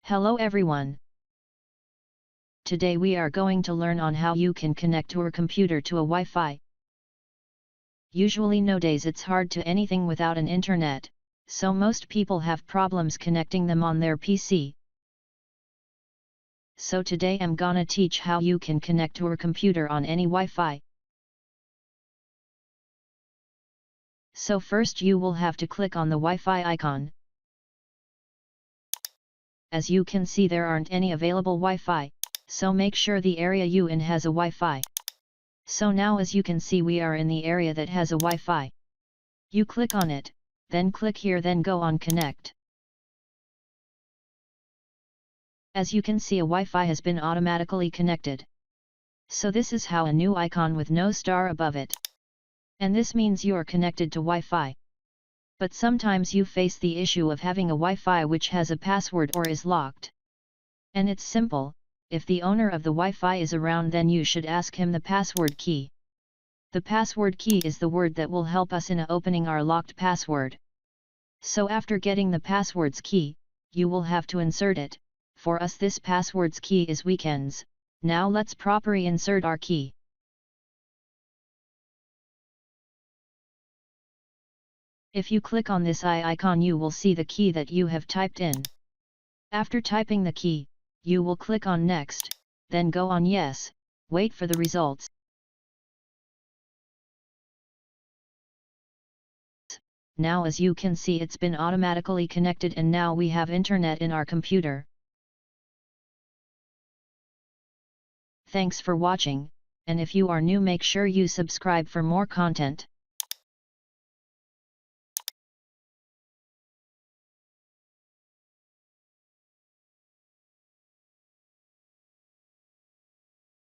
Hello everyone. Today we are going to learn on how you can connect your computer to a Wi-Fi. Usually nowadays it's hard to anything without an internet, so most people have problems connecting them on their PC. So today I'm gonna teach how you can connect your computer on any Wi-Fi. So first you will have to click on the Wi-Fi icon. As you can see there aren't any available Wi-Fi, so make sure the area you in has a Wi-Fi. So now as you can see we are in the area that has a Wi-Fi. You click on it, then click here, then go on connect. As you can see a Wi-Fi has been automatically connected. So this is how a new icon with no star above it. And this means you are connected to Wi-Fi. But sometimes you face the issue of having a Wi-Fi which has a password or is locked. And it's simple, if the owner of the Wi-Fi is around then you should ask him the password key. The password key is the word that will help us in opening our locked password. So after getting the password's key, you will have to insert it. For us this password's key is weekends. Now let's properly insert our key. If you click on this icon you will see the key that you have typed in. After typing the key, you will click on next, then go on yes, wait for the results. Now as you can see it's been automatically connected and now we have internet in our computer. Thanks for watching, and if you are new make sure you subscribe for more content.